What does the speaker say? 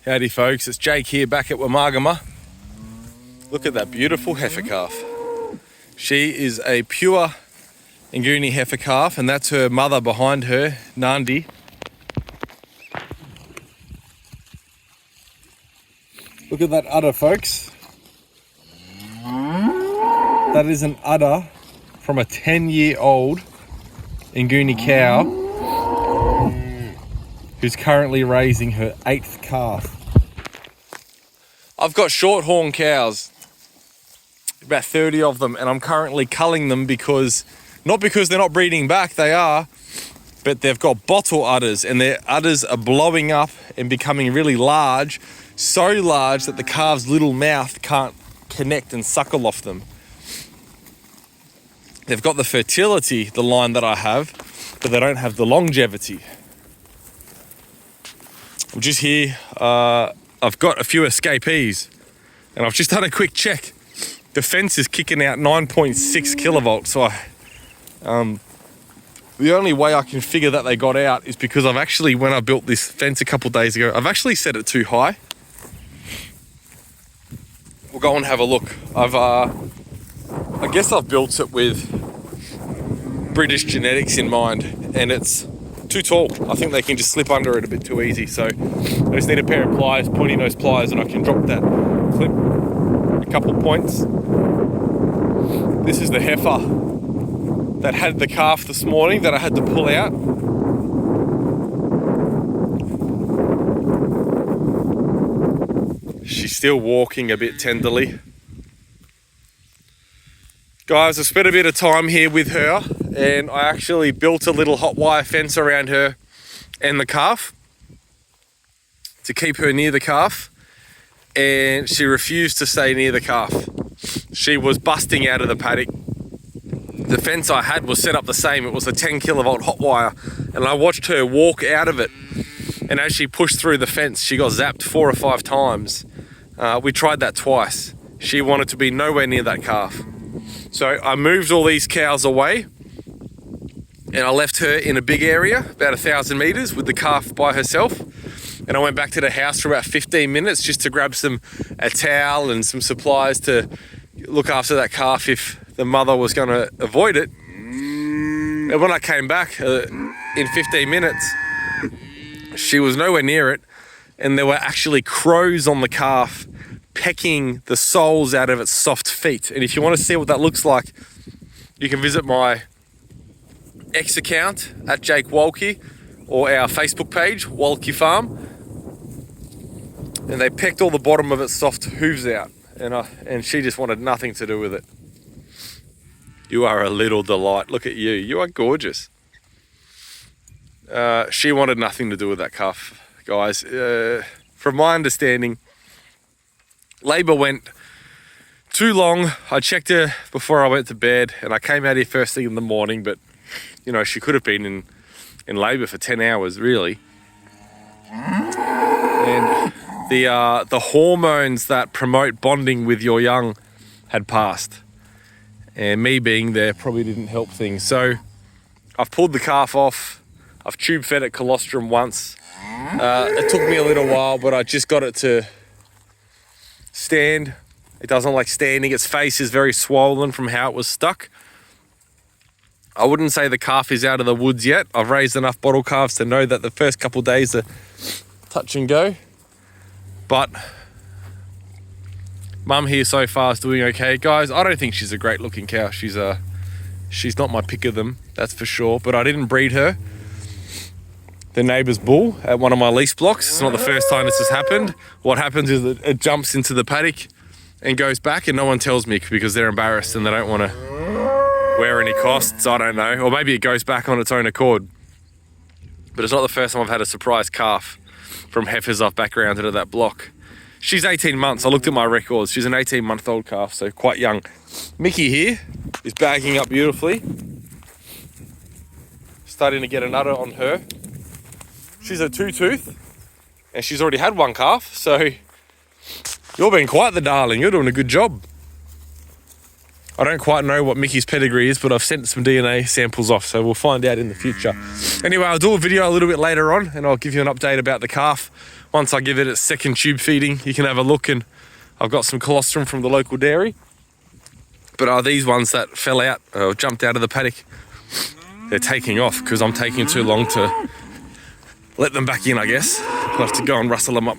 Howdy folks, it's Jake here back at Wamagama. Look at that beautiful heifer calf. She is a pure Nguni heifer calf, and that's her mother behind her, Nandi. Look at that udder, folks. That is an udder from a 10-year-old Nguni cow who's currently raising her 8th calf. I've got shorthorn cows, about 30 of them, and I'm currently culling them because, not because they're not breeding back, they are, but they've got bottle udders, and their udders are blowing up and becoming really large, so large that the calf's little mouth can't connect and suckle off them. They've got the fertility, the line that I have, but they don't have the longevity. I'm just here, I've got a few escapees, and I've just done a quick check. The fence is kicking out 9.6 kilovolts, so the only way I can figure that they got out is because I've actually, when I built this fence a couple days ago, I've actually set it too high. We'll go and have a look. I guess I've built it with British genetics in mind, and it's too tall. I think they can just slip under it a bit too easy, so I just need a pair of pliers, pointy nose pliers, and I can drop that clip a couple points. This is the heifer that had the calf this morning that I had to pull out. She's still walking a bit tenderly. Guys, I spent a bit of time here with her, and I actually built a little hot wire fence around her and the calf to keep her near the calf, and she refused to stay near the calf. She was busting out of the paddock. The fence I had was set up the same. It was a 10 kilovolt hot wire, and I watched her walk out of it, and as she pushed through the fence, she got zapped 4 or 5 times. We tried that twice. She wanted to be nowhere near that calf. So I moved all these cows away, and I left her in a big area, about 1,000 meters, with the calf by herself. And I went back to the house for about 15 minutes just to grab a towel and some supplies to look after that calf if the mother was going to avoid it. And when I came back in 15 minutes, she was nowhere near it, and there were actually crows on the calf pecking the soles out of its soft feet. And if you want to see what that looks like, you can visit my X account at Jake Walkie, or our Facebook page, Walkie Farm. And they pecked all the bottom of its soft hooves out, and she just wanted nothing to do with it. You are a little delight. Look at you. You are gorgeous. She wanted nothing to do with that calf, guys. From my understanding, labour went too long. I checked her before I went to bed, and I came out here first thing in the morning, but you know, she could have been in labour for 10 hours, really. And the hormones that promote bonding with your young had passed, and me being there probably didn't help things. So I've pulled the calf off. I've tube fed it colostrum once. It took me a little while, but I just got it to stand. It doesn't like standing. Its face is very swollen from how it was stuck. I wouldn't say the calf is out of the woods yet. I've raised enough bottle calves to know that the first couple of days are touch and go. But mum here so far is doing okay. Guys, I don't think she's a great looking cow. She's not my pick of them, that's for sure. But I didn't breed her. The neighbour's bull at one of my lease blocks. It's not the first time this has happened. What happens is that it jumps into the paddock and goes back, and no one tells me because they're embarrassed and they don't want to wear any costs. I don't know. Or maybe it goes back on its own accord. But it's not the first time I've had a surprise calf from heifers I've backgrounded at that block. She's 18 months. I looked at my records. She's an 18-month-old calf, so quite young. Mickey here is bagging up beautifully. Starting to get an udder on her. She's a 2-tooth, and she's already had one calf, so you're being quite the darling. You're doing a good job. I don't quite know what Mickey's pedigree is, but I've sent some DNA samples off, so we'll find out in the future. Anyway, I'll do a video a little bit later on, and I'll give you an update about the calf once I give it its second tube feeding, you can have a look, and I've got some colostrum from the local dairy. But are these ones that fell out or jumped out of the paddock, they're taking off because I'm taking too long to let them back in, I guess. I'll have to go and rustle them up.